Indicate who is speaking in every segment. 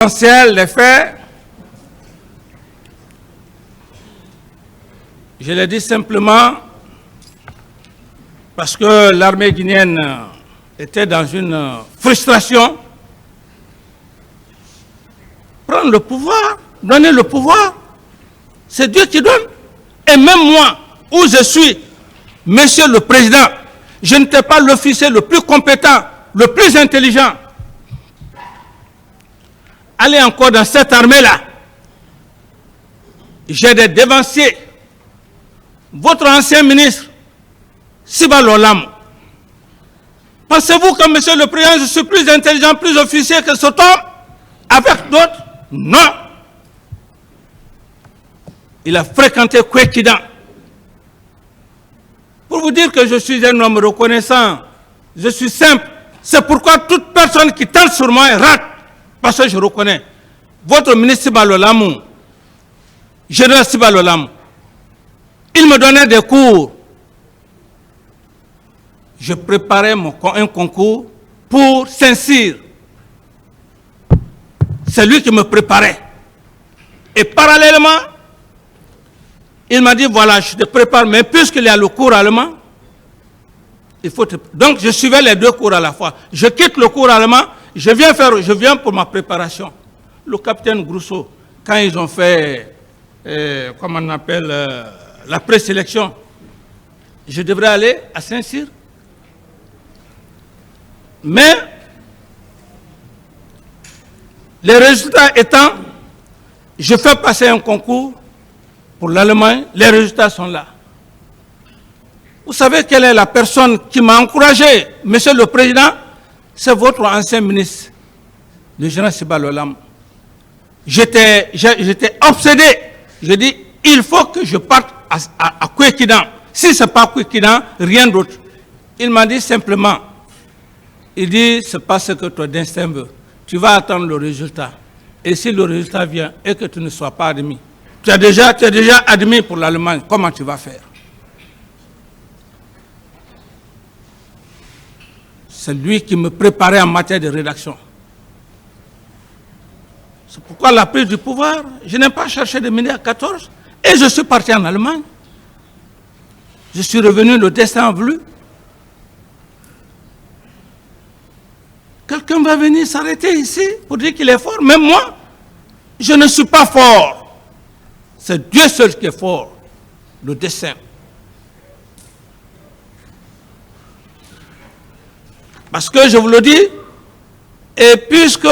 Speaker 1: L'essentiel des faits, je l'ai dit simplement parce que l'armée guinéenne était dans une frustration. Prendre le pouvoir, donner le pouvoir, c'est Dieu qui donne. Et même moi, où je suis, Monsieur le Président, je n'étais pas l'officier le plus compétent, le plus intelligent. Allez encore dans cette armée-là. J'ai des dévanciers. Votre ancien ministre, Siba Lolam. Pensez-vous que, Monsieur le Président, je suis plus intelligent, plus officier que cet homme? Avec d'autres? Non. Il a fréquenté Kwekida. Pour vous dire que je suis un homme reconnaissant, je suis simple. C'est pourquoi toute personne qui tente sur moi rate. Parce que je reconnais. Votre ministre Siba Lolam, général Siba Lolam, il me donnait des cours. Je préparais un concours pour Saint-Cyr. C'est lui qui me préparait. Et parallèlement, il m'a dit, voilà, je te prépare, mais puisqu'il y a le cours allemand, il faut te... Donc, je suivais les deux cours à la fois. Je quitte le cours allemand, je viens pour ma préparation. Le capitaine Grousseau, quand ils ont fait, comment on appelle, la présélection, je devrais aller à Saint-Cyr. Mais, les résultats étant, je fais passer un concours pour l'Allemagne, les résultats sont là. Vous savez quelle est la personne qui m'a encouragé, Monsieur le Président? C'est votre ancien ministre, le général Siba Lolam. J'étais obsédé. Je dis, il faut que je parte à Kwekida. Si ce n'est pas Kwekida, rien d'autre. Il m'a dit simplement, il dit, ce n'est pas ce que ton destin veut. Tu vas attendre le résultat. Et si le résultat vient et que tu ne sois pas admis, tu es déjà admis pour l'Allemagne, comment tu vas faire? C'est lui qui me préparait en matière de rédaction. C'est pourquoi la prise du pouvoir, je n'ai pas cherché de mener à 14 et je suis parti en Allemagne. Je suis revenu, le destin a voulu. Quelqu'un va venir s'arrêter ici pour dire qu'il est fort. Même moi, je ne suis pas fort. C'est Dieu seul qui est fort, le destin. Parce que je vous le dis, et puisque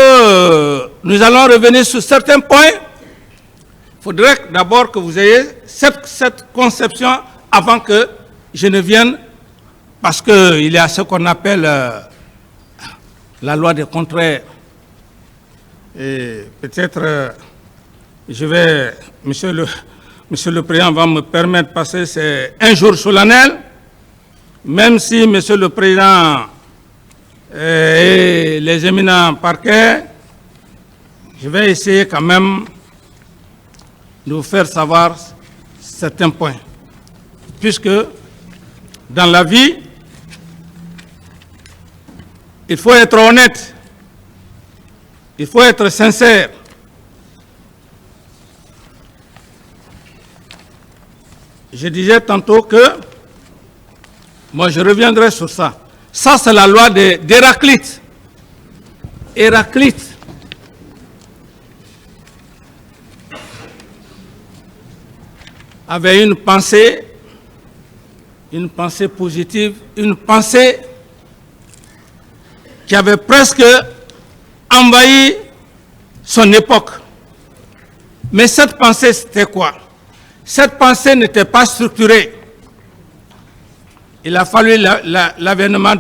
Speaker 1: nous allons revenir sur certains points, il faudrait d'abord que vous ayez cette conception avant que je ne vienne, parce qu'il y a ce qu'on appelle la loi des contraires. Et peut-être, Monsieur le Président va me permettre de passer, c'est un jour solennel, même si Monsieur le Président et les éminents parquets, je vais essayer quand même de vous faire savoir certains points. Puisque dans la vie, il faut être honnête, il faut être sincère. Je disais tantôt que, moi je reviendrai sur ça. Ça, c'est la loi d'Héraclite. Héraclite avait une pensée positive, une pensée qui avait presque envahi son époque. Mais cette pensée, c'était quoi? Cette pensée n'était pas structurée. Il a fallu l'avènement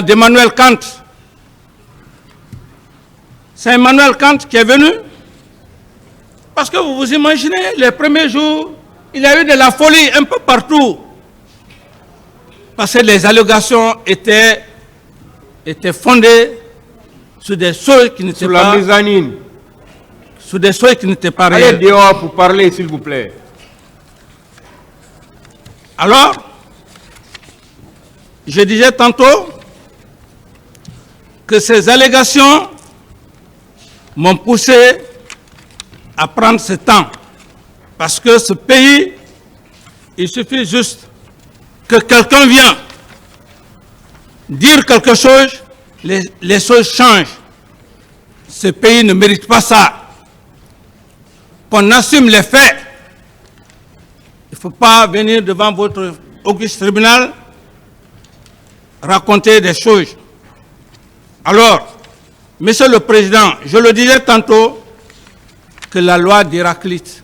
Speaker 1: d'Emmanuel Kant. C'est Emmanuel Kant qui est venu. Parce que vous vous imaginez, les premiers jours, il y a eu de la folie un peu partout. Parce que les allégations étaient fondées sur des choses qui n'étaient pas...
Speaker 2: Sur la mezzanine.
Speaker 1: Sur des choses qui n'étaient pas réelles.
Speaker 2: Allez dehors pour parler, s'il vous plaît.
Speaker 1: Alors, je disais tantôt que ces allégations m'ont poussé à prendre ce temps. Parce que ce pays, il suffit juste que quelqu'un vienne dire quelque chose, les choses changent. Ce pays ne mérite pas ça. Qu'on assume les faits. Il ne faut pas venir devant votre auguste tribunal raconter des choses. Alors, Monsieur le Président, je le disais tantôt que la loi d'Héraclite,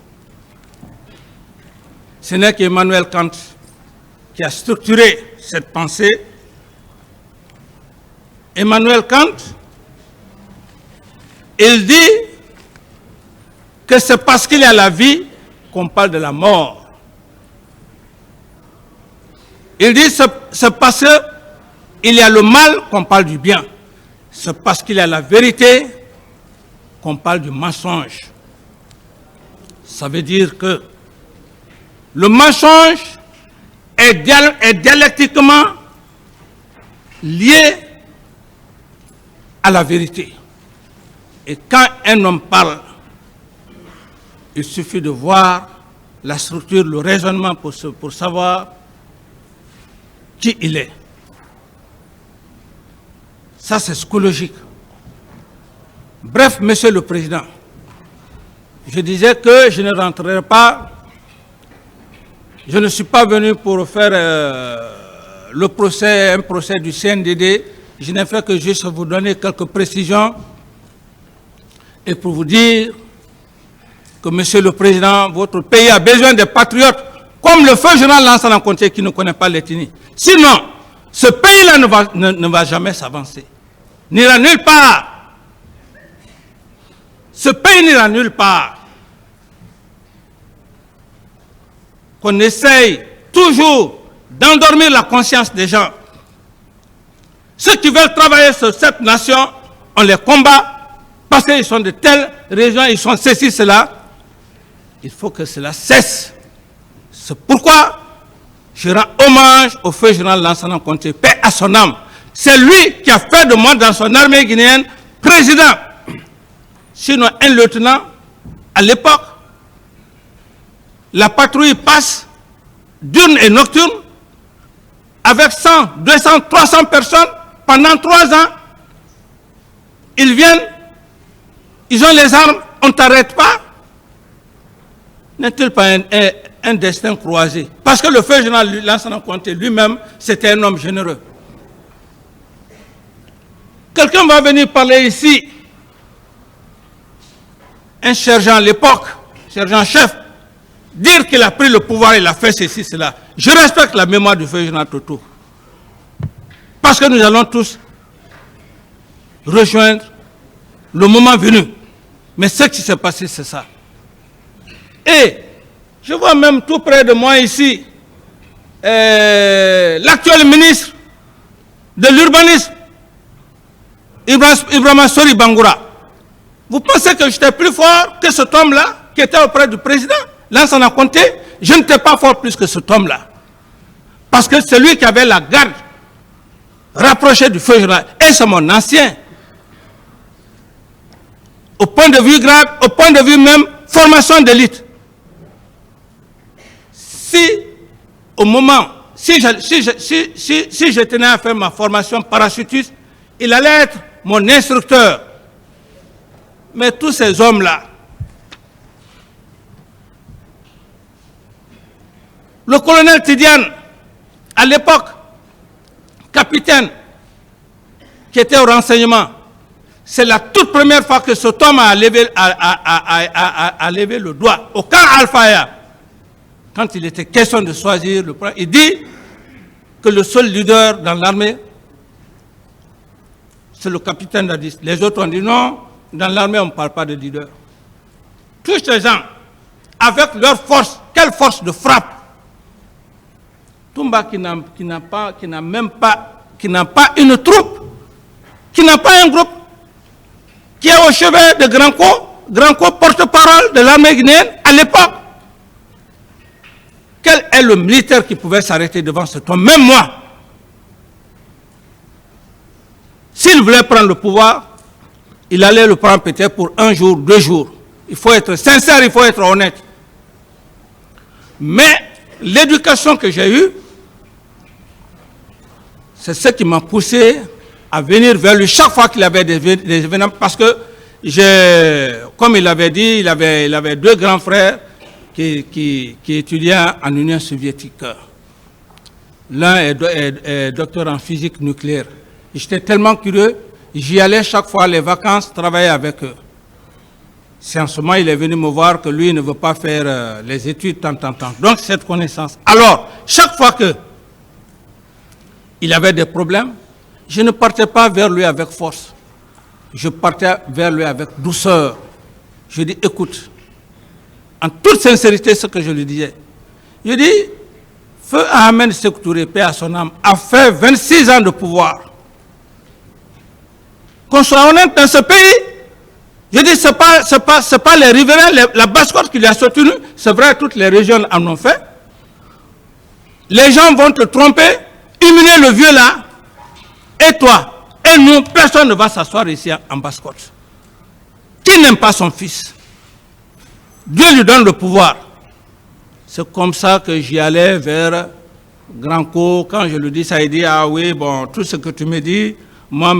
Speaker 1: ce n'est qu'Emmanuel Kant qui a structuré cette pensée. Emmanuel Kant, il dit que c'est parce qu'il y a la vie qu'on parle de la mort. Il dit c'est parce qu'il y a le mal qu'on parle du bien. C'est parce qu'il y a la vérité qu'on parle du mensonge. Ça veut dire que le mensonge est dialectiquement lié à la vérité. Et quand un homme parle, il suffit de voir la structure, le raisonnement pour savoir qui il est. Ça, c'est psychologique. Bref, Monsieur le Président, je disais que je ne rentrerai pas, je ne suis pas venu pour faire un procès du CNDD. Je n'ai fait que juste vous donner quelques précisions et pour vous dire que, Monsieur le Président, votre pays a besoin de patriotes comme le feu général Lansana Conté qui ne connaît pas l'ethnie. Sinon, ce pays-là ne va jamais s'avancer. N'ira nulle part. Ce pays n'ira nulle part. Qu'on essaye toujours d'endormir la conscience des gens. Ceux qui veulent travailler sur cette nation, on les combat parce qu'ils sont de telles régions, ils sont ceci, cela. Il faut que cela cesse. C'est pourquoi je rends hommage au feu général Lansana Conté, paix à son âme. C'est lui qui a fait de moi dans son armée guinéenne président. Sinon un lieutenant, à l'époque, la patrouille passe diurne et nocturne avec 100, 200, 300 personnes pendant 3 ans. Ils viennent, ils ont les armes, on ne t'arrête pas. N'est-il pas un destin croisé? Parce que le feu général Lansana Conté lui-même, c'était un homme généreux. Quelqu'un va venir parler ici, un sergent à l'époque, sergent-chef, dire qu'il a pris le pouvoir, il a fait ceci, cela. Je respecte la mémoire du feu général Toto. Parce que nous allons tous rejoindre le moment venu. Mais ce qui s'est passé, c'est ça. Et je vois même tout près de moi ici, l'actuel ministre de l'urbanisme, Ibrahima Sori Bangoura. Vous pensez que j'étais plus fort que cet homme-là, qui était auprès du président Lansana Conté? Je n'étais pas fort plus que cet homme-là. Parce que c'est lui qui avait la garde rapprochée du feu général. Et c'est mon ancien. Au point de vue grade, au point de vue même formation d'élite. Si, au moment, si je tenais à faire ma formation parachutiste, il allait être mon instructeur. Mais tous ces hommes-là, le colonel Tidiane, à l'époque, capitaine, qui était au renseignement, c'est la toute première fois que cet homme a levé le doigt au camp Al-Faya. Quand il était question de choisir le point, il dit que le seul leader dans l'armée, c'est le capitaine Dadis. Les autres ont dit non, dans l'armée on ne parle pas de leader. Tous ces gens, avec leur force, quelle force de frappe. Toumba qui n'a pas une troupe, qui n'a pas un groupe, qui est au chevet de Grand Co, porte-parole de l'armée guinéenne à l'époque. Quel est le militaire qui pouvait s'arrêter devant cet homme? Même moi. S'il voulait prendre le pouvoir, il allait le prendre peut-être pour 1 jour, 2 jours. Il faut être sincère, il faut être honnête. Mais l'éducation que j'ai eue, c'est ce qui m'a poussé à venir vers lui chaque fois qu'il avait des événements, parce que, comme il avait dit, il avait 2 grands frères qui étudiaient en Union soviétique. L'un est docteur en physique nucléaire. J'étais tellement curieux, j'y allais chaque fois les vacances, travailler avec eux. C'est en ce moment il est venu me voir que lui ne veut pas faire les études tant. Donc cette connaissance. Alors, chaque fois que il avait des problèmes, je ne partais pas vers lui avec force. Je partais vers lui avec douceur. Je dis, écoute, en toute sincérité, ce que je lui disais. Je dis, Feu Ahmed Sékou Touré, paix à son âme, a fait 26 ans de pouvoir. Qu'on soit honnête dans ce pays, je dis, c'est pas les riverains, la basse-côte qui l'a soutenu, c'est vrai, toutes les régions en ont fait. Les gens vont te tromper, humilier le vieux là, et toi, et nous, personne ne va s'asseoir ici en basse-côte. Qui n'aime pas son fils? Dieu lui donne le pouvoir. C'est comme ça que j'y allais vers Grand-Co. Quand je lui dis ça, il dit, ah oui, bon, tout ce que tu me dis, moi,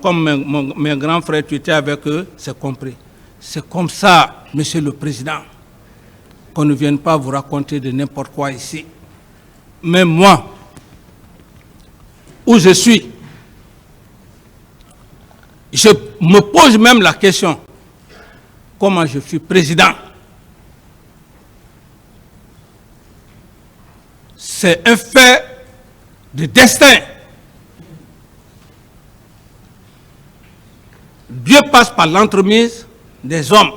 Speaker 1: comme mes grands frères, tu étais avec eux, c'est compris. C'est comme ça, monsieur le président, qu'on ne vienne pas vous raconter de n'importe quoi ici. Mais moi, où je suis, je me pose même la question, comment je suis président? C'est un fait de destin. Dieu passe par l'entremise des hommes.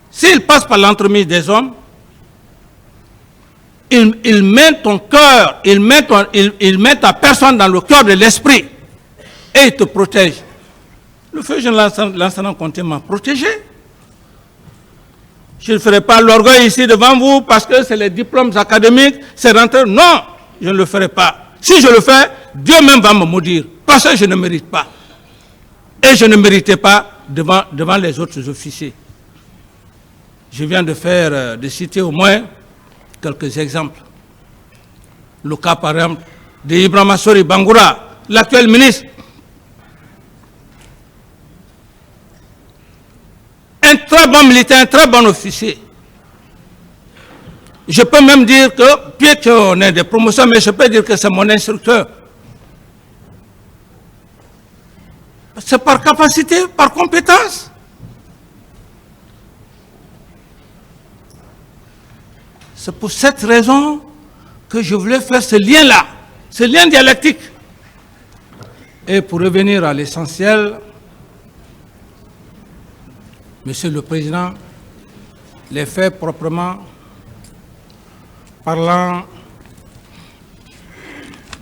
Speaker 1: S'il passe par l'entremise des hommes, il met ton cœur, il met ta personne dans le cœur de l'esprit et il te protège. Le feu général Lansana Conté m'a protégé. Je ne ferai pas l'orgueil ici devant vous parce que c'est les diplômes académiques, c'est rentré. Non, je ne le ferai pas. Si je le fais, Dieu même va me maudire parce que je ne mérite pas. Et je ne méritais pas devant les autres officiers. Je viens de citer au moins quelques exemples. Le cas, par exemple, de Ibrahima Assori Bangoura, l'actuel ministre. Un très bon militaire, un très bon officier. Je peux même dire que, bien qu'on ait des promotions, mais je peux dire que c'est mon instructeur. C'est par capacité, par compétence. C'est pour cette raison que je voulais faire ce lien-là, ce lien dialectique. Et pour revenir à l'essentiel, Monsieur le Président, les faits proprement parlant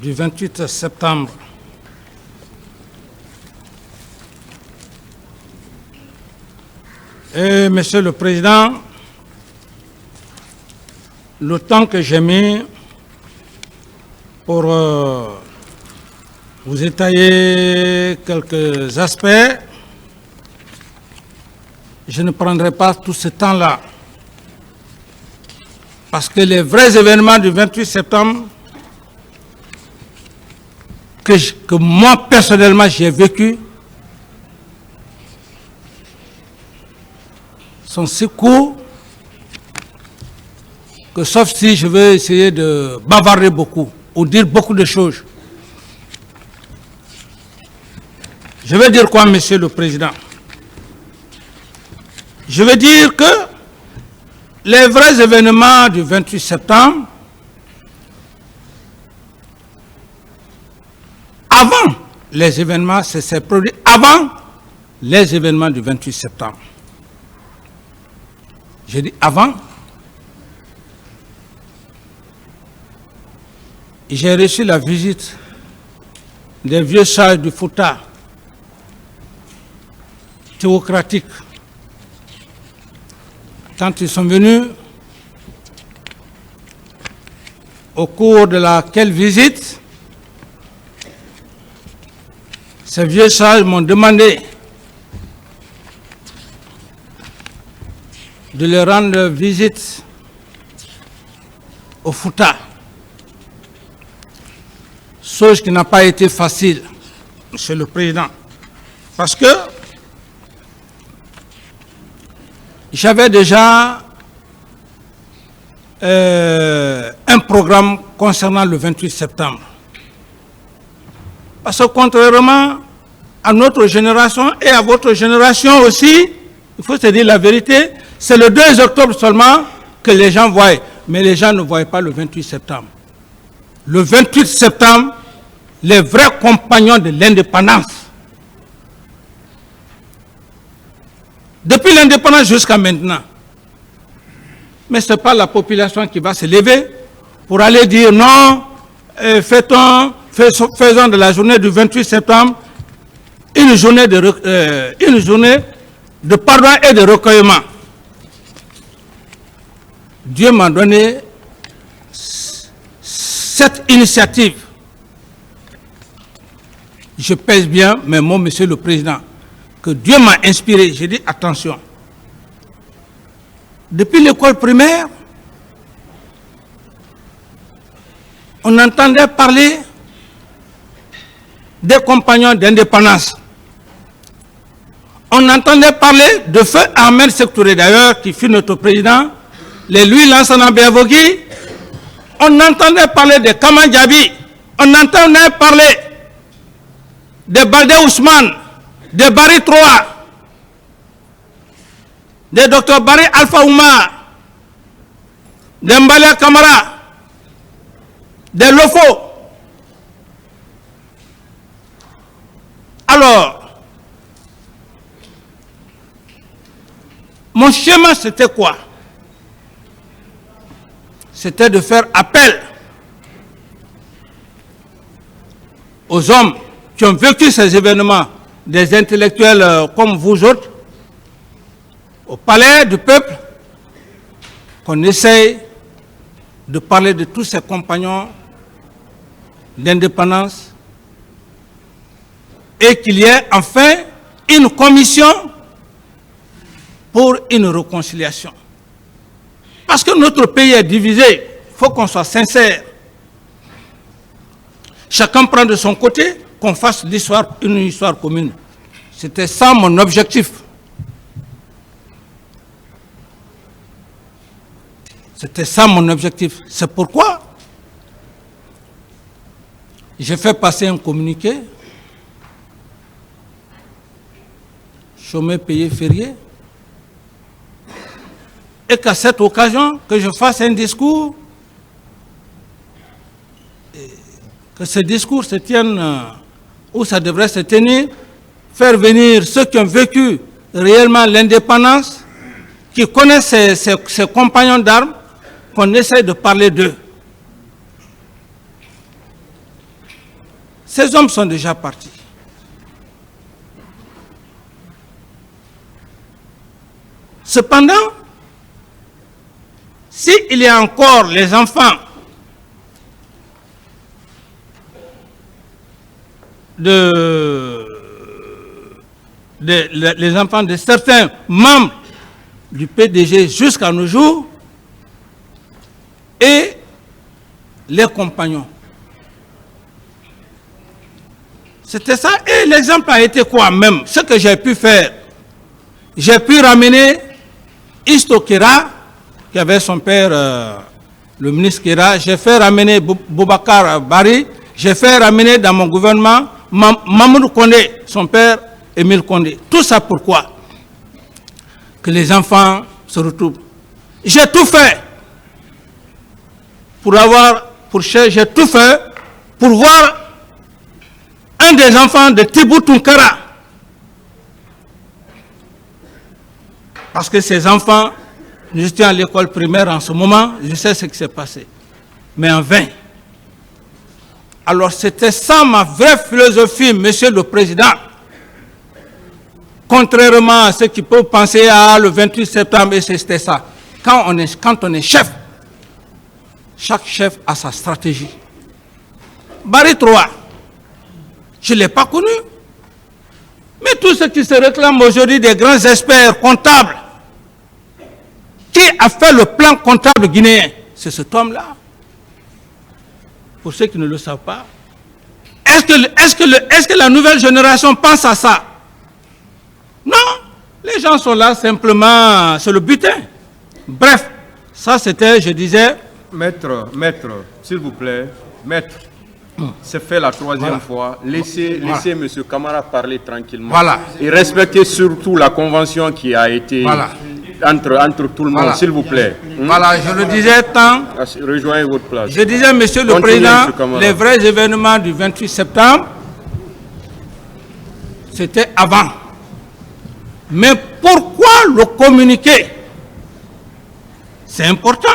Speaker 1: du 28 septembre et Monsieur le Président, le temps que j'ai mis pour vous étayer quelques aspects, je ne prendrai pas tout ce temps-là. Parce que les vrais événements du 28 septembre que moi personnellement j'ai vécu sont si courts que sauf si je veux essayer de bavarder beaucoup ou dire beaucoup de choses. Je vais dire quoi, Monsieur le Président? Je veux dire que les vrais événements du 28 septembre, avant les événements, c'est produit avant les événements du 28 septembre. J'ai dit avant. J'ai reçu la visite des vieux sages du Fouta, théocratiques. Quand ils sont venus, au cours de laquelle visite, Ces vieux sages m'ont demandé de leur rendre visite au Fouta. Chose qui n'a pas été facile, Monsieur le Président, parce que j'avais déjà un programme concernant le 28 septembre. Parce que contrairement à notre génération et à votre génération aussi, il faut se dire la vérité, c'est le 2 octobre seulement que les gens voient, mais les gens ne voient pas le 28 septembre. Le 28 septembre, les vrais compagnons de l'indépendance. Depuis l'indépendance jusqu'à maintenant. Mais ce n'est pas la population qui va se lever pour aller dire non, faisons de la journée du 28 septembre une journée de pardon et de recueillement. Dieu m'a donné cette initiative. Je pèse bien mes mots, Monsieur le Président, que Dieu m'a inspiré. J'ai dit attention. Depuis l'école primaire, on entendait parler des compagnons d'indépendance. On entendait parler de Feu Ahmed Sékou Touré, d'ailleurs, qui fut notre président, les Louis Lansana Béavogui. On entendait parler de Kama Diaby. On entendait parler de Baldé Ousmane, de Barry Troa, de Dr Barry Alpha Oumar, de Mbalia Kamara, de Lofo. Alors, mon schéma c'était quoi? C'était de faire appel aux hommes qui ont vécu ces événements, des intellectuels comme vous autres, au palais du peuple, qu'on essaye de parler de tous ces compagnons d'indépendance et qu'il y ait enfin une commission pour une réconciliation. Parce que notre pays est divisé, il faut qu'on soit sincère. Chacun prend de son côté, qu'on fasse l'histoire, une histoire commune. C'était ça mon objectif. C'était ça mon objectif. C'est pourquoi j'ai fait passer un communiqué, chômé, payé, férié, et qu'à cette occasion, que je fasse un discours, que ce discours se tienne où ça devrait se tenir, faire venir ceux qui ont vécu réellement l'indépendance, qui connaissent ses compagnons d'armes, qu'on essaie de parler d'eux. Ces hommes sont déjà partis. Cependant, s'il y a encore les enfants les enfants de certains membres du PDG jusqu'à nos jours, et les compagnons. C'était ça. Et l'exemple a été quoi même? Ce que j'ai pu faire. J'ai pu ramener Isto Kera, qui avait son père, le ministre Kera. J'ai fait ramener Boubacar Bari. J'ai fait ramener dans mon gouvernement Mamoudou Kondé, son père Émile Kondé. Tout ça pourquoi? Que les enfants se retrouvent. J'ai tout fait. J'ai tout fait pour voir un des enfants de Tibou Tunkara. Parce que ces enfants, nous étions à l'école primaire en ce moment, je sais ce qui s'est passé. Mais en vain. Alors c'était ça ma vraie philosophie, Monsieur le Président. Contrairement à ceux qui peuvent penser à le 28 septembre, et c'était ça. Quand on est chef, chaque chef a sa stratégie. Barry Troa, je ne l'ai pas connu. Mais tous ceux qui se réclament aujourd'hui des grands experts comptables, qui a fait le plan comptable guinéen? C'est cet homme-là. Pour ceux qui ne le savent pas, est-ce que la nouvelle génération pense à ça? Non, les gens sont là simplement, c'est le butin. Bref, ça c'était, je disais...
Speaker 2: Maître, s'il vous plaît, maître, c'est fait la troisième fois. Laissez M. Camara parler tranquillement.
Speaker 1: Voilà.
Speaker 2: Et respectez surtout la convention qui a été entre tout le monde, s'il vous plaît.
Speaker 1: Voilà, je le disais tant...
Speaker 2: Rejoignez votre place.
Speaker 1: Je disais, Monsieur le Président, les vrais événements du 28 septembre, c'était avant. Mais pourquoi le communiquer? C'est important.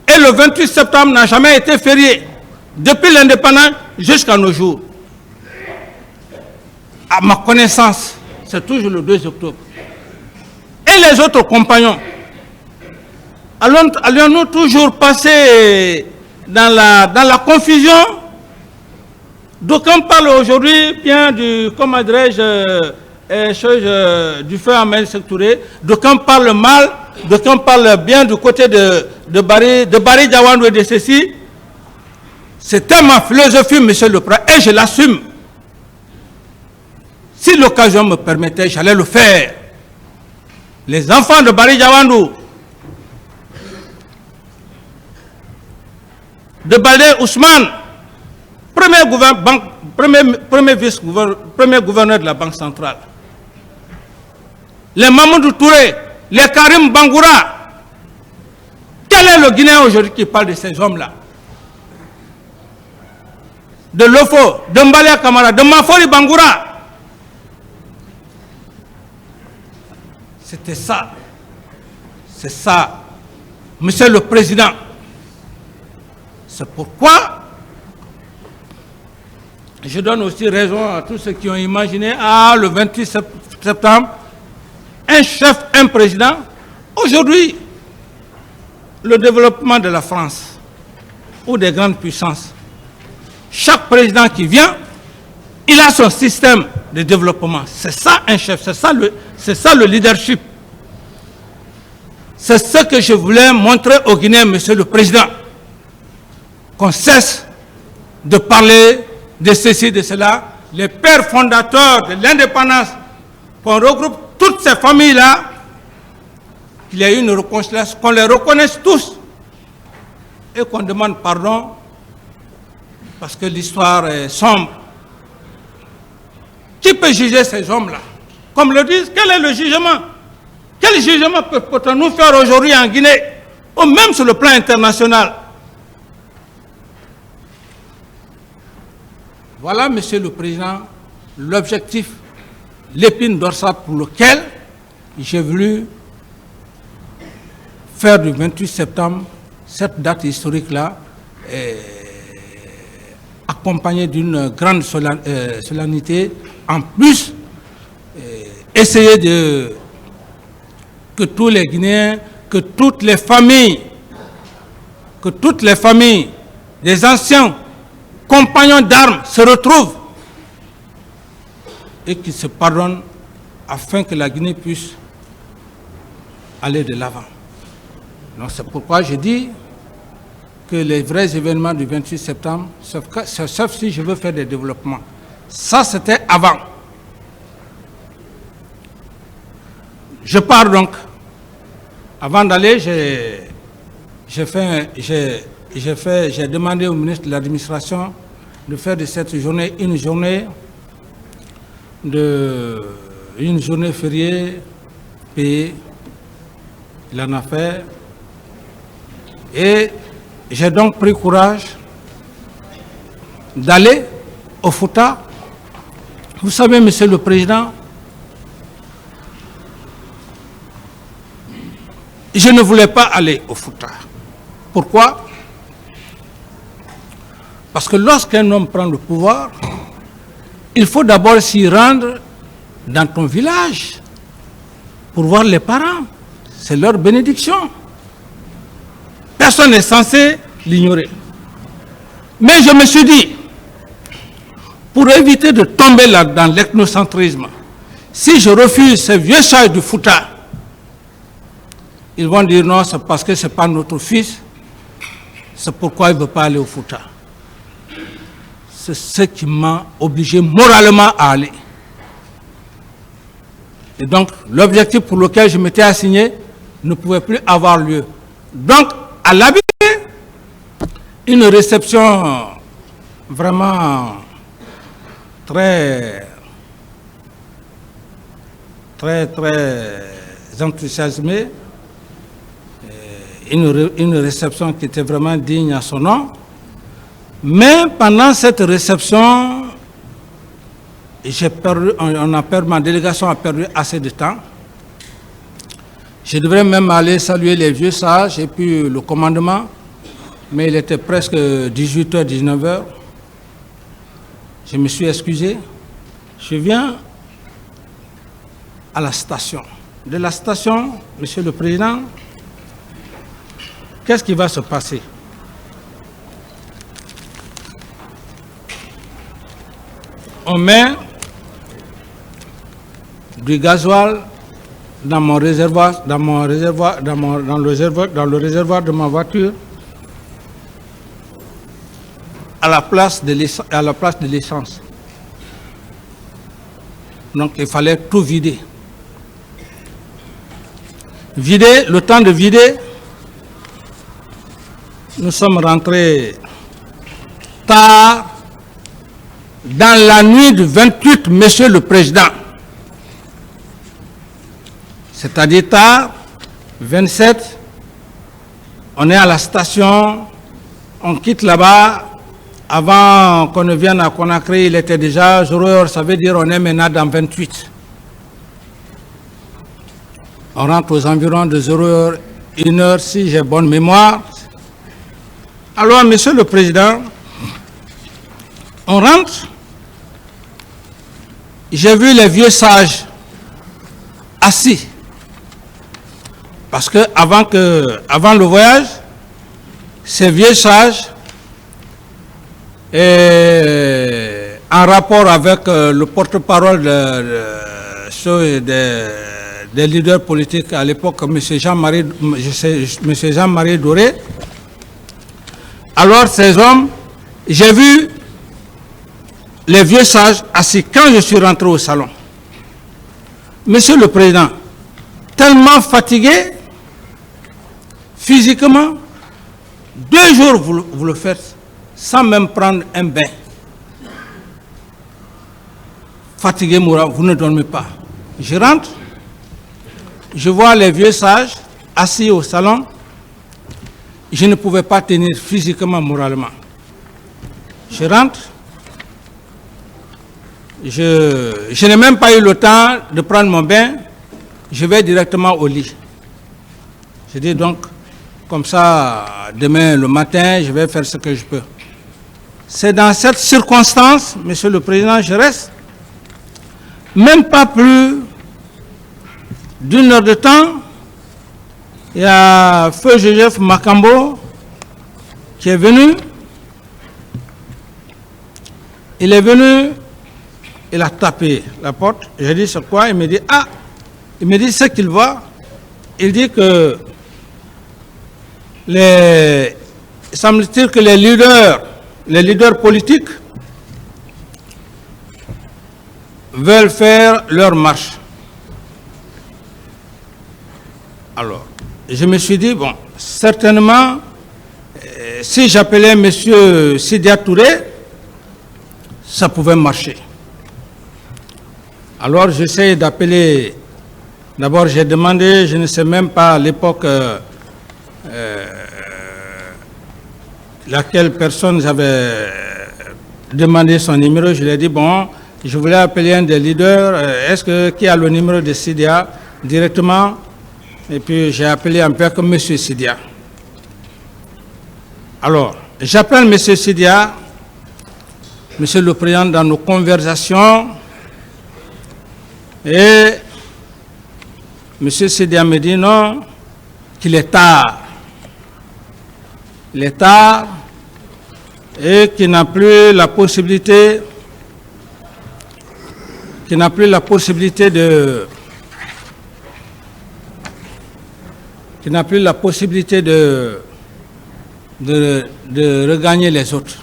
Speaker 1: Et le 28 septembre n'a jamais été férié, depuis l'indépendance jusqu'à nos jours. À ma connaissance, c'est toujours le 2 octobre. Et les autres compagnons, allons-nous toujours passer dans la confusion? D'aucuns parlent aujourd'hui bien du, comment dirais-je, du feu Ahmed Sékou Touré, d'aucuns parlent mal, d'aucuns parlent bien du côté de Barry Djawandou et de ceci. C'était ma philosophie, Monsieur le Président, et je l'assume. Si l'occasion me permettait, j'allais le faire. Les enfants de Barry Djawandou, de Baldé Ousmane, premier gouverneur de la Banque centrale, les Mamadou Touré, les Karim Bangoura. Quel est le Guinéen aujourd'hui qui parle de ces hommes-là? De Lofo, de Mbalia Kamara, de Mafori Bangoura. C'était ça. C'est ça, Monsieur le Président. C'est pourquoi je donne aussi raison à tous ceux qui ont imaginé, le 28 septembre, un chef, un président. Aujourd'hui, le développement de la France ou des grandes puissances, chaque président qui vient, il a son système de développement. C'est ça un chef, c'est ça le leadership. C'est ce que je voulais montrer aux Guinéens, Monsieur le Président. Qu'on cesse de parler de ceci, de cela. Les pères fondateurs de l'indépendance, qu'on regroupe toutes ces familles-là, qu'il y ait une réconciliation, qu'on les reconnaisse tous et qu'on demande pardon parce que l'histoire est sombre. Qui peut juger ces hommes-là? Comme le disent, quel est le jugement? Quel jugement peut-on faire aujourd'hui en Guinée, ou même sur le plan international? Voilà, Monsieur le Président, l'objectif, l'épine dorsale pour lequel j'ai voulu faire du 28 septembre cette date historique-là, accompagnée d'une grande solennité. En plus, essayer que tous les Guinéens, que toutes les familles des anciens compagnons d'armes se retrouvent et qu'ils se pardonnent afin que la Guinée puisse aller de l'avant. Donc c'est pourquoi je dis que les vrais événements du 28 septembre, sauf si je veux faire des développements, ça c'était avant. Je pars donc. Avant d'aller, j'ai demandé au ministre de l'Administration de faire de cette journée une journée fériée payée. Il en a fait. Et j'ai donc pris courage d'aller au Fouta. Vous savez, Monsieur le Président, je ne voulais pas aller au Fouta. Pourquoi? Parce que lorsqu'un homme prend le pouvoir, il faut d'abord s'y rendre dans ton village pour voir les parents. C'est leur bénédiction. Personne n'est censé l'ignorer. Mais je me suis dit, pour éviter de tomber là dans l'ethnocentrisme, si je refuse ces vieux sages du Fouta, ils vont dire non, c'est parce que ce n'est pas notre fils, c'est pourquoi il ne veut pas aller au Fouta. C'est ce qui m'a obligé moralement à aller. Et donc, l'objectif pour lequel je m'étais assigné ne pouvait plus avoir lieu. Donc, à l'habitude, une réception vraiment très enthousiasmée, une réception qui était vraiment digne à son nom. Mais pendant cette réception, ma délégation a perdu assez de temps. Je devrais même aller saluer les vieux sages et puis le commandement, mais il était presque 18h, 19h. Je me suis excusé. Je viens à la station. De la station, Monsieur le Président, qu'est-ce qui va se passer? On met du gasoil dans mon réservoir, dans le réservoir de ma voiture, à la place de l'essence. Donc il fallait tout vider. Le temps de vider, nous sommes rentrés tard dans la nuit du 28, Monsieur le Président. C'est-à-dire tard, 27, on est à la station, on quitte là-bas. Avant qu'on ne vienne à Conakry, il était déjà 0h, ça veut dire on est maintenant dans 28. On rentre aux environs de 0h, 1h, si j'ai bonne mémoire. Alors, Monsieur le Président, on rentre. J'ai vu les vieux sages assis. Parce que avant le voyage, ces vieux sages, en rapport avec le porte-parole des leaders politiques à l'époque, M. Jean-Marie Doré, alors ces hommes, j'ai vu les vieux sages assis quand je suis rentré au salon. Monsieur le Président, tellement fatigué, physiquement, 2 jours vous le faites sans même prendre un bain. Fatigué, Moura, vous ne dormez pas. Je rentre, je vois les vieux sages assis au salon. Je ne pouvais pas tenir physiquement, moralement. Je rentre. Je n'ai même pas eu le temps de prendre mon bain. Je vais directement au lit. Je dis donc, comme ça, demain le matin, je vais faire ce que je peux. C'est dans cette circonstance, Monsieur le Président, je reste. Même pas plus d'1 heure de temps, il y a Feu Joseph Makambo qui est venu. Il est venu, il a tapé la porte. J'ai dit c'est quoi? Il me dit ah, il me dit ce qu'il voit. Il dit que semble-t-il que les leaders politiques veulent faire leur marche. Alors, je me suis dit, bon, certainement, si j'appelais M. Sidya Touré, ça pouvait marcher. Alors, j'essaie d'appeler. D'abord, j'ai demandé, je ne sais même pas à l'époque laquelle personne j'avais demandé son numéro. Je lui ai dit, bon, je voulais appeler un des leaders. Qui a le numéro de Sidya directement? Et puis, j'ai appelé un peu comme M. Sidya. Alors, j'appelle M. Sidya, Monsieur le Président, dans nos conversations. Et M. Sidya me dit non, qu'il est tard. Il est tard et qu'il n'a plus la possibilité qui n'a plus la possibilité de regagner les autres.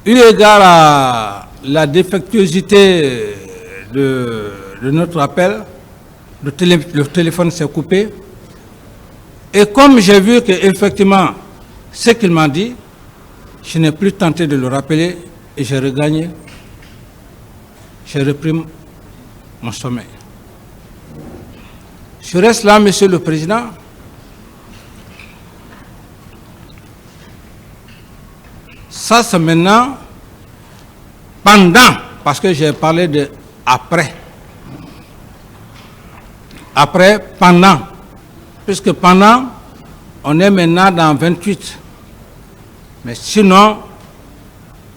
Speaker 1: Eu égard à la défectuosité de notre appel, le téléphone s'est coupé. Et comme j'ai vu qu'effectivement, ce qu'il m'a dit, je n'ai plus tenté de le rappeler et j'ai regagné, j'ai repris mon sommeil. Je reste là, Monsieur le Président. Ça, c'est maintenant, pendant, parce que j'ai parlé de après. Après, pendant. Puisque pendant, on est maintenant dans 28. Mais sinon,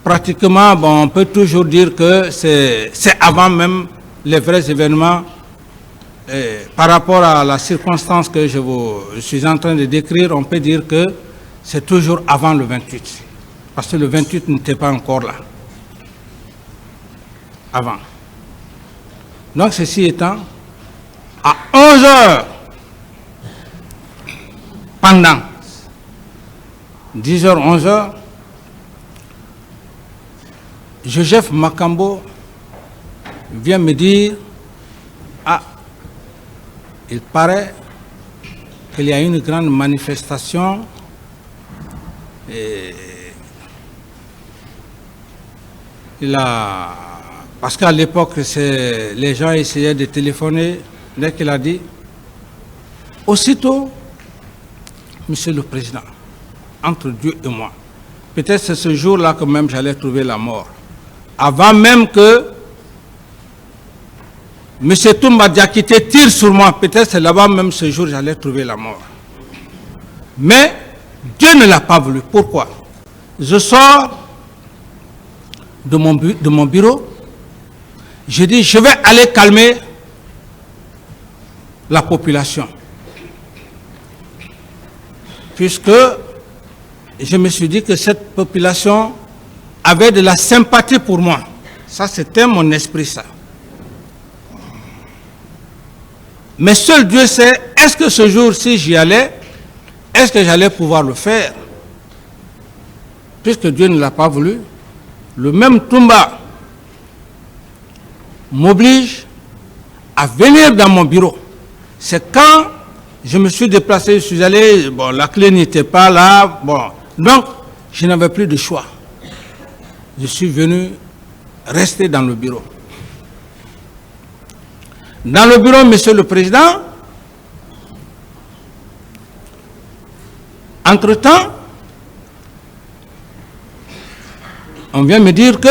Speaker 1: pratiquement, bon, on peut toujours dire que c'est avant même les vrais événements. Par rapport à la circonstance que je suis en train de décrire, on peut dire que c'est toujours avant le 28. Parce que le 28 n'était pas encore là. Avant. Donc, ceci étant, à 11 heures, pendant 10 heures, 11 heures, Joseph Makambo vient me dire, ah, il paraît qu'il y a une grande manifestation et parce qu'à l'époque, les gens essayaient de téléphoner, dès qu'il a dit, aussitôt, Monsieur le Président, entre Dieu et moi, peut-être c'est ce jour-là que même j'allais trouver la mort. Avant même que M. Toumba Diakité tire sur moi, peut-être c'est là-bas même ce jour j'allais trouver la mort. Mais Dieu ne l'a pas voulu. Pourquoi? Je sors de mon bureau, je dis je vais aller calmer la population. Puisque je me suis dit que cette population avait de la sympathie pour moi. Ça, c'était mon esprit, ça. Mais seul Dieu sait, est-ce que ce jour-ci j'y allais, est-ce que j'allais pouvoir le faire? Puisque Dieu ne l'a pas voulu, le même Toumba m'oblige à venir dans mon bureau. C'est quand je me suis déplacé, je suis allé, bon, la clé n'était pas là, bon, donc je n'avais plus de choix. Je suis venu rester dans le bureau. Dans le bureau, Monsieur le Président, entre-temps, on vient me dire que,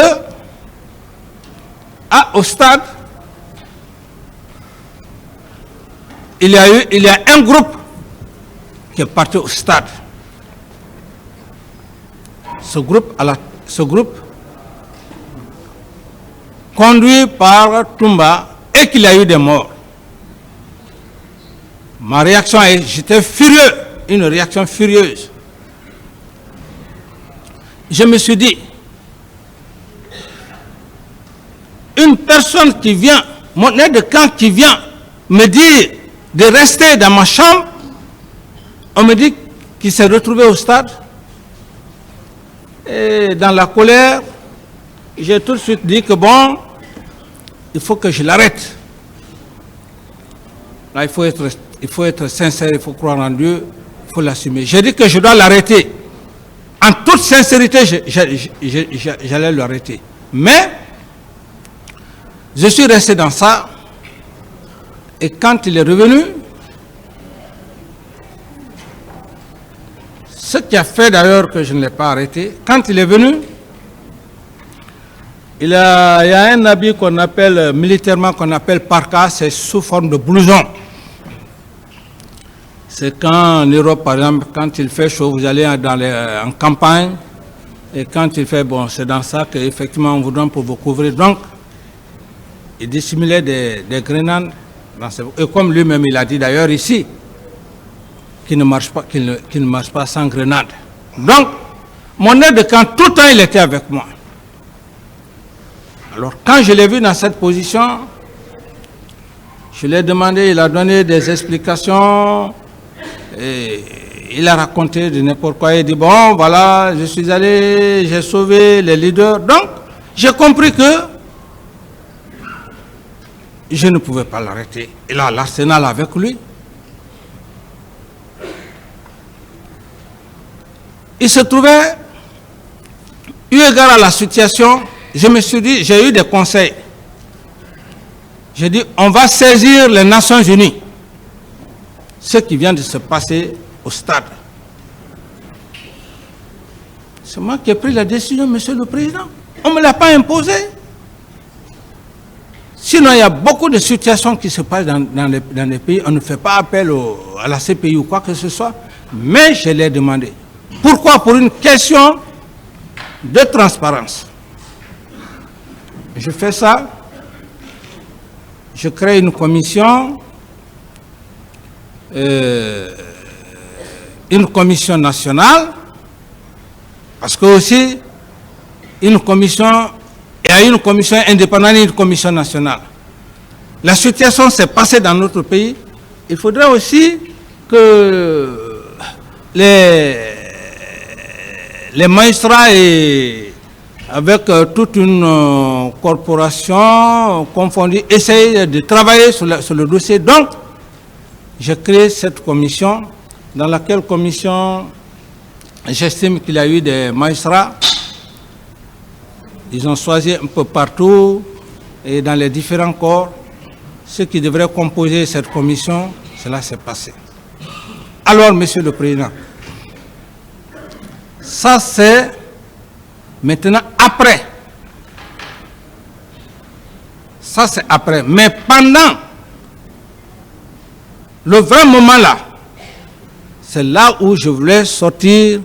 Speaker 1: au stade, il y a un groupe qui est parti au stade. Ce groupe, conduit par Toumba, et qu'il y a eu des morts. Ma réaction, j'étais furieux, une réaction furieuse. Je me suis dit, une personne qui vient, mon aide de camp qui vient me dire de rester dans ma chambre, on me dit qu'il s'est retrouvé au stade. Et dans la colère, j'ai tout de suite dit que bon, il faut que je l'arrête. Là, il faut être sincère, il faut croire en Dieu, il faut l'assumer. J'ai dit que je dois l'arrêter. En toute sincérité, j'allais l'arrêter. Mais, je suis resté dans ça. Et quand il est revenu, ce qui a fait d'ailleurs que je ne l'ai pas arrêté, quand il est venu, il y a un habit qu'on appelle, militairement, qu'on appelle parka, c'est sous forme de blouson. C'est quand en Europe, par exemple, quand il fait chaud, vous allez en campagne, et quand il fait bon, c'est dans ça qu'effectivement on vous donne pour vous couvrir. Donc, il dissimulait des grenades, et comme lui-même il a dit d'ailleurs ici, qu'il ne marche pas sans grenade. Donc, mon aide de camp, tout le temps il était avec moi. Alors, quand je l'ai vu dans cette position, je lui ai demandé, il a donné des explications, et il a raconté de n'importe quoi. Il dit, bon, voilà, je suis allé, j'ai sauvé les leaders. Donc, j'ai compris que je ne pouvais pas l'arrêter. Il a l'arsenal avec lui. Il se trouvait, eu égard à la situation, je me suis dit, j'ai eu des conseils. J'ai dit, on va saisir les Nations Unies. Ce qui vient de se passer au stade. C'est moi qui ai pris la décision, Monsieur le Président. On ne me l'a pas imposé. Sinon, il y a beaucoup de situations qui se passent dans les pays. On ne fait pas appel à la CPI ou quoi que ce soit. Mais je l'ai demandé. Pourquoi? Pour une question de transparence. Je fais ça. Je crée une commission nationale, parce que aussi, il y a une commission indépendante et une commission nationale. La situation s'est passée dans notre pays. Il faudrait aussi que les magistrats et avec toute une corporation confondue essayent de travailler sur le dossier. Donc, j'ai créé cette commission, dans laquelle commission, j'estime qu'il y a eu des magistrats. Ils ont choisi un peu partout et dans les différents corps. Ceux qui devraient composer cette commission, cela s'est passé. Alors, Monsieur le Président, ça c'est maintenant après. Ça c'est après. Mais pendant le vrai moment là, c'est là où je voulais sortir,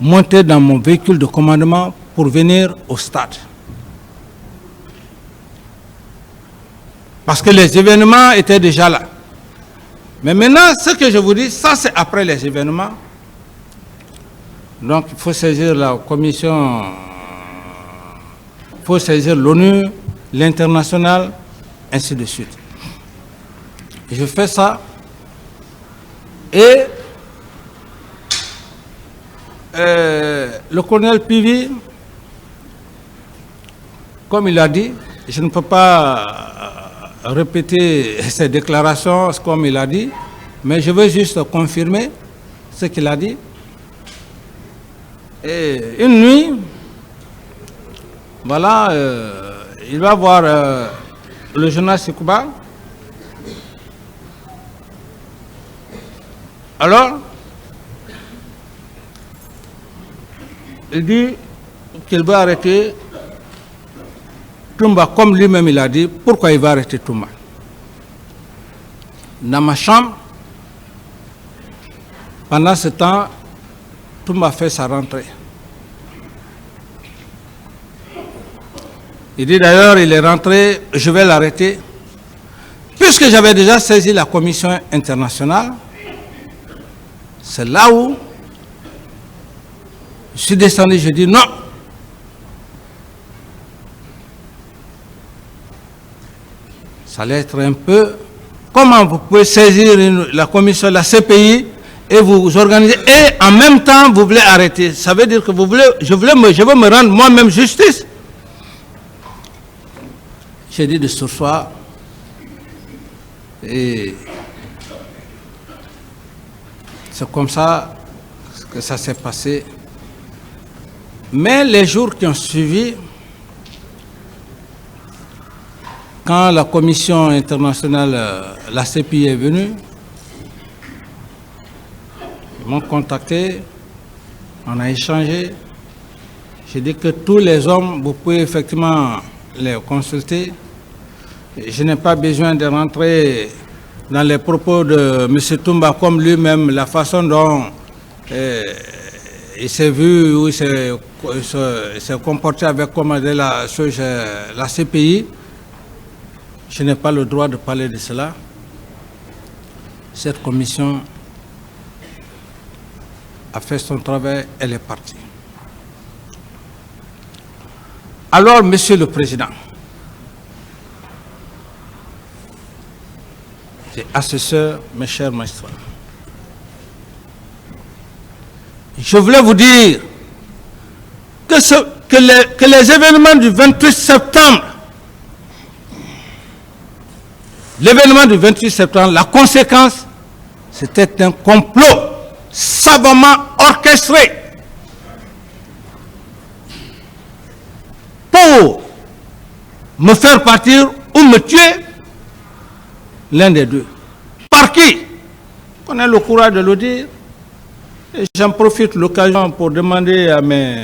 Speaker 1: monter dans mon véhicule de commandement pour venir au stade. Parce que les événements étaient déjà là. Mais maintenant, ce que je vous dis, ça c'est après les événements. Donc il faut saisir la commission, il faut saisir l'ONU, l'international, ainsi de suite. Je fais ça et le colonel Pivi, comme il a dit, je ne peux pas répéter ses déclarations comme il a dit, mais je veux juste confirmer ce qu'il a dit. Et une nuit, voilà, il va voir le journal Sekouba. Alors, il dit qu'il va arrêter Toumba, comme lui-même il a dit. Pourquoi il va arrêter Toumba? Dans ma chambre, pendant ce temps, Toumba fait sa rentrée. Il dit d'ailleurs, il est rentré, je vais l'arrêter. Puisque j'avais déjà saisi la commission internationale, c'est là où je suis descendu, je dis non. Ça allait être un peu... Comment vous pouvez saisir la commission, la CPI, et vous organiser, et en même temps vous voulez arrêter? Ça veut dire que vous voulez, je veux me rendre moi-même justice. J'ai dit de ce soir, et c'est comme ça que ça s'est passé. Mais les jours qui ont suivi, quand la commission internationale, la CPI est venue, ils m'ont contacté, on a échangé. J'ai dit que tous les hommes, vous pouvez effectivement les consulter. Je n'ai pas besoin de rentrer dans les propos de M. Toumba comme lui-même, la façon dont il s'est vu ou il s'est comporté avec la CPI. Je n'ai pas le droit de parler de cela. Cette commission a fait son travail, elle est partie. Alors, Monsieur le Président, et assesseurs, mes chers magistrats, je voulais vous dire que les événements du 28 septembre, la conséquence, c'était un complot savamment orchestré pour me faire partir ou me tuer, l'un des deux. Par qui? On a le courage de le dire. Et j'en profite de l'occasion pour demander à mes